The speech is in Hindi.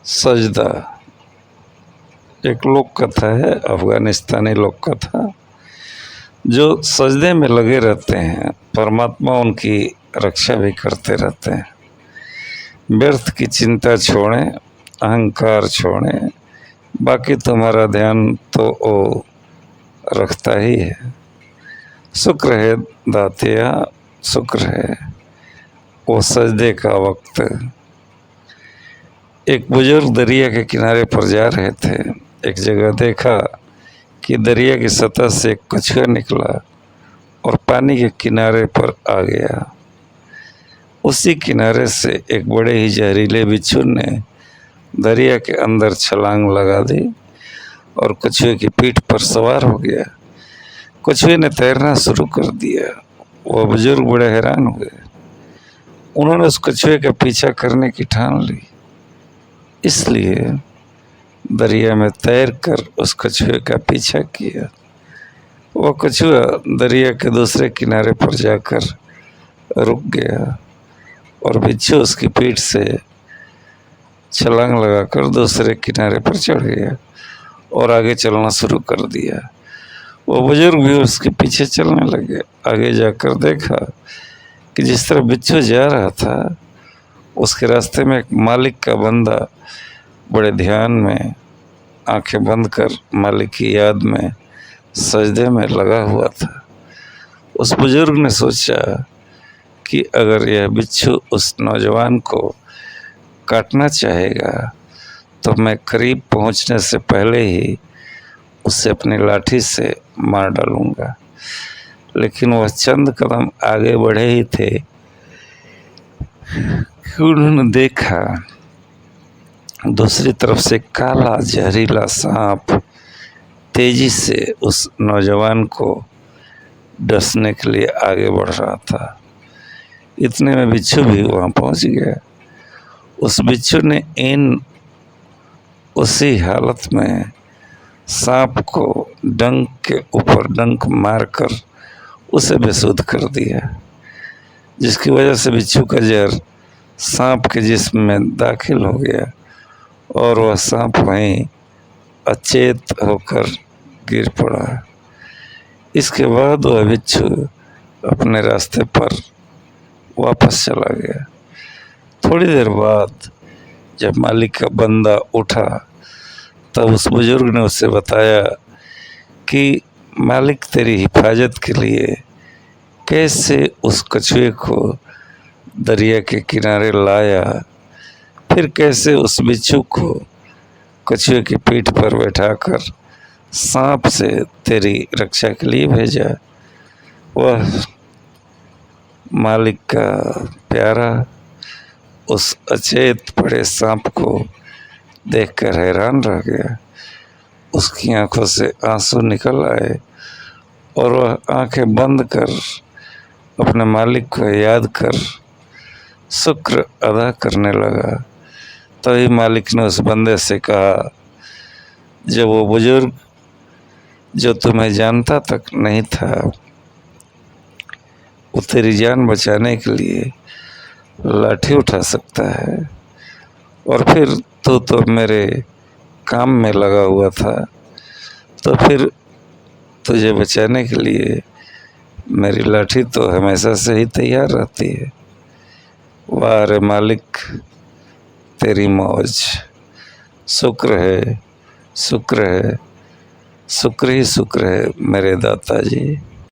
सजदा एक लोक कथा है, अफगानिस्तानी लोक कथा। जो सजदे में लगे रहते हैं, परमात्मा उनकी रक्षा भी करते रहते हैं। व्यर्थ की चिंता छोड़ें, अहंकार छोड़ें, बाकी तुम्हारा ध्यान तो वो रखता ही है। शुक्र है दातिया, शुक्र है वो सजदे का वक्त। एक बुजुर्ग दरिया के किनारे पर जा रहे थे। एक जगह देखा कि दरिया की सतह से एक कछुआ निकला और पानी के किनारे पर आ गया। उसी किनारे से एक बड़े ही जहरीले बिच्छू ने दरिया के अंदर छलांग लगा दी और कछुए की पीठ पर सवार हो गया। कछुए ने तैरना शुरू कर दिया। वह बुजुर्ग बड़े हैरान हुए। उन्होंने उस कछुए का पीछा करने की ठान ली, इसलिए दरिया में तैरकर उस कछुए का पीछा किया। वह कछुआ दरिया के दूसरे किनारे पर जाकर रुक गया और बिच्छू उसकी पीठ से छलांग लगाकर दूसरे किनारे पर चढ़ गया और आगे चलना शुरू कर दिया। वो बुजुर्ग भी उसके पीछे चलने लगे। आगे जाकर देखा कि जिस तरह बिच्छू जा रहा था, उसके रास्ते में एक मालिक का बंदा बड़े ध्यान में आंखें बंद कर मालिक की याद में सजदे में लगा हुआ था। उस बुजुर्ग ने सोचा कि अगर यह बिच्छू उस नौजवान को काटना चाहेगा तो मैं करीब पहुंचने से पहले ही उसे अपनी लाठी से मार डालूंगा। लेकिन वह चंद कदम आगे बढ़े ही थे कि उन्होंने देखा दूसरी तरफ से काला जहरीला सांप तेजी से उस नौजवान को डसने के लिए आगे बढ़ रहा था। इतने में बिच्छू भी वहां पहुंच गया। उस बिच्छू ने उसी हालत में सांप को डंक के ऊपर डंक मारकर उसे बेसुध कर दिया, जिसकी वजह से बिच्छू का जहर सांप के जिस्म में दाखिल हो गया और वह सांप वहीं अचेत होकर गिर पड़ा। इसके बाद वह बिच्छू अपने रास्ते पर वापस चला गया। थोड़ी देर बाद जब मालिक का बंदा उठा तब उस बुजुर्ग ने उससे बताया कि मालिक तेरी हिफाजत के लिए कैसे उस कछुए को दरिया के किनारे लाया, फिर कैसे उस बिच्छू को कछुए की पीठ पर बैठाकर सांप से तेरी रक्षा के लिए भेजा। वह मालिक का प्यारा उस अचेत पड़े सांप को देखकर हैरान रह गया। उसकी आंखों से आंसू निकल आए और वह आंखें बंद कर अपने मालिक को याद कर शुक्र अदा करने लगा। तभी मालिक ने उस बंदे से कहा, जब वो बुजुर्ग जो तुम्हें जानता तक नहीं था, वो तेरी जान बचाने के लिए लाठी उठा सकता है, और फिर तू तो मेरे काम में लगा हुआ था, तो फिर तुझे बचाने के लिए मेरी लाठी तो हमेशा से ही तैयार रहती है। वाह रे मालिक, तेरी मौज। शुक्र है, शुक्र है, शुक्र ही शुक्र है मेरे दाता जी।